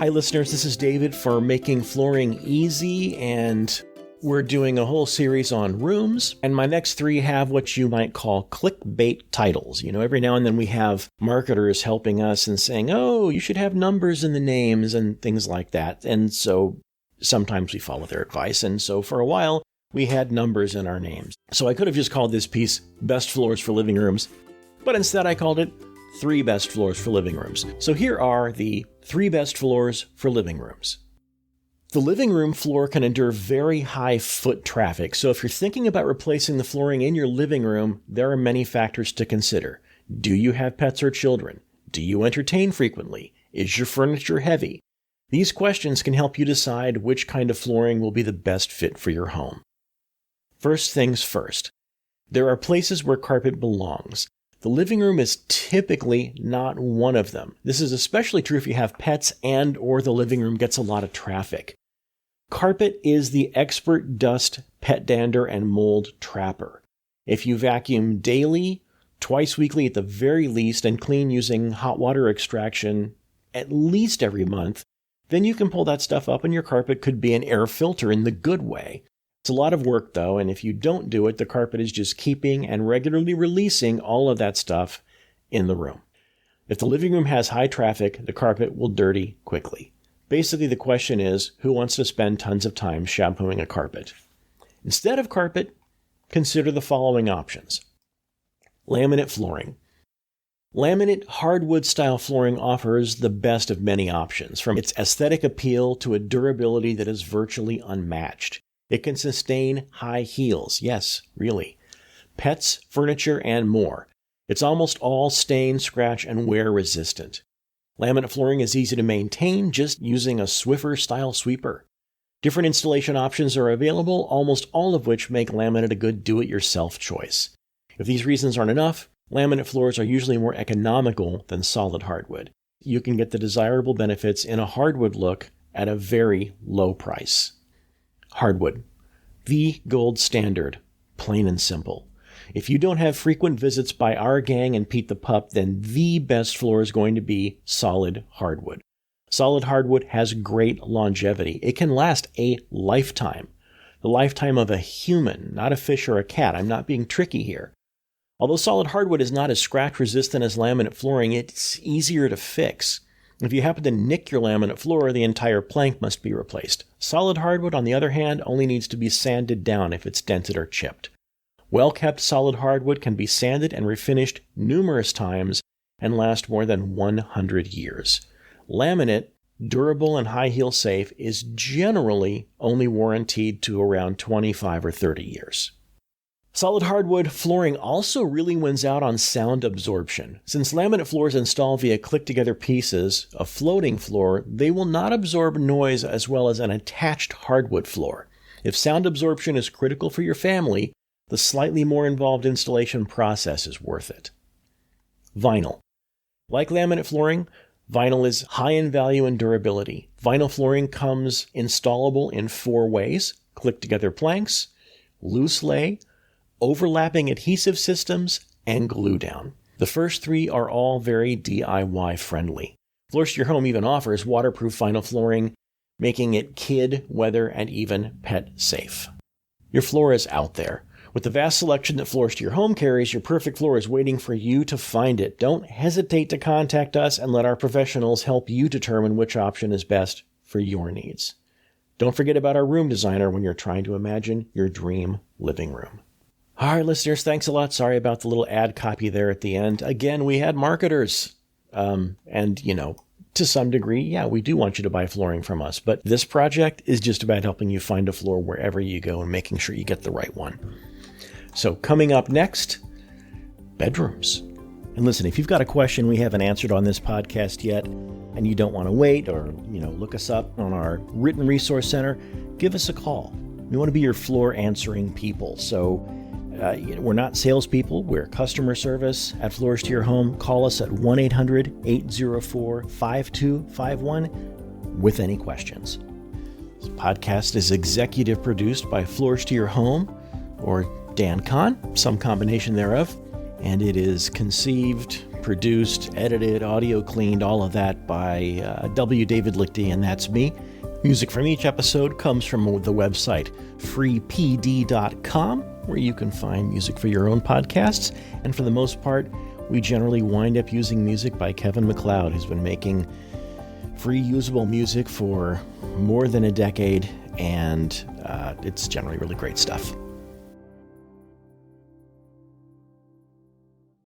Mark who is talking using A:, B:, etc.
A: Hi listeners, this is David for Making Flooring Easy, and we're doing a whole series on rooms, and my next 3 have what you might call clickbait titles. You know, every now and then we have marketers helping us and saying, oh, you should have numbers in the names and things like that. And so sometimes we follow their advice. And so for a while, we had numbers in our names. So I could have just called this piece Best Floors for Living Rooms, but instead I called it 3 Best Floors for Living Rooms. So here are the 3 best floors for living rooms. The living room floor can endure very high foot traffic, so if you're thinking about replacing the flooring in your living room, there are many factors to consider. Do you have pets or children? Do you entertain frequently? Is your furniture heavy? These questions can help you decide which kind of flooring will be the best fit for your home. First things first. There are places where carpet belongs. The living room is typically not one of them. This is especially true if you have pets and or the living room gets a lot of traffic. Carpet is the expert dust, pet dander, and mold trapper. If you vacuum daily, twice weekly at the very least, and clean using hot water extraction at least every month, then you can pull that stuff up and your carpet could be an air filter in the good way. It's a lot of work though, and if you don't do it, the carpet is just keeping and regularly releasing all of that stuff in the room. If the living room has high traffic, the carpet will dirty quickly. Basically, the question is, who wants to spend tons of time shampooing a carpet? Instead of carpet, consider the following options. Laminate flooring. Laminate hardwood-style flooring offers the best of many options, from its aesthetic appeal to a durability that is virtually unmatched. It can sustain high heels. Yes, really. Pets, furniture, and more. It's almost all stain, scratch, and wear resistant. Laminate flooring is easy to maintain just using a Swiffer-style sweeper. Different installation options are available, almost all of which make laminate a good do-it-yourself choice. If these reasons aren't enough, laminate floors are usually more economical than solid hardwood. You can get the desirable benefits in a hardwood look at a very low price. Hardwood. The gold standard. Plain and simple. If you don't have frequent visits by our gang and Pete the Pup, then the best floor is going to be solid hardwood. Solid hardwood has great longevity. It can last a lifetime. The lifetime of a human, not a fish or a cat. I'm not being tricky here. Although solid hardwood is not as scratch resistant as laminate flooring, it's easier to fix. If you happen to nick your laminate floor, the entire plank must be replaced. Solid hardwood, on the other hand, only needs to be sanded down if it's dented or chipped. Well-kept solid hardwood can be sanded and refinished numerous times and last more than 100 years. Laminate, durable and high heel safe, is generally only warranted to around 25 or 30 years. Solid hardwood flooring also really wins out on sound absorption. Since laminate floors install via click-together pieces, a floating floor, they will not absorb noise as well as an attached hardwood floor. If sound absorption is critical for your family, the slightly more involved installation process is worth it. Vinyl. Like laminate flooring, vinyl is high in value and durability. Vinyl flooring comes installable in 4 ways: click-together planks, loose lay, overlapping adhesive systems, and glue down. The first 3 are all very DIY friendly. Floors to Your Home even offers waterproof vinyl flooring, making it kid, weather, and even pet safe. Your floor is out there. With the vast selection that Floors to Your Home carries, your perfect floor is waiting for you to find it. Don't hesitate to contact us and let our professionals help you determine which option is best for your needs. Don't forget about our room designer when you're trying to imagine your dream living room. All right, listeners, thanks a lot. Sorry about the little ad copy there at the end. Again, we had marketers. And, to some degree, yeah, we do want you to buy flooring from us. But this project is just about helping you find a floor wherever you go and making sure you get the right one. So coming up next, bedrooms. And listen, if you've got a question we haven't answered on this podcast yet, and you don't want to wait or, look us up on our written resource center, give us a call. We want to be your floor answering people. So we're not salespeople. We're customer service at Floors to Your Home. Call us at 1-800-804-5251 with any questions. This podcast is executive produced by Floors to Your Home, or Dan Kahn, some combination thereof, and it is conceived, produced, edited, audio cleaned, all of that by W. David Lichty, and that's me. Music from each episode comes from the website freepd.com, where you can find music for your own podcasts. And for the most part, we generally wind up using music by Kevin MacLeod, who's been making free usable music for more than a decade, and it's generally really great stuff.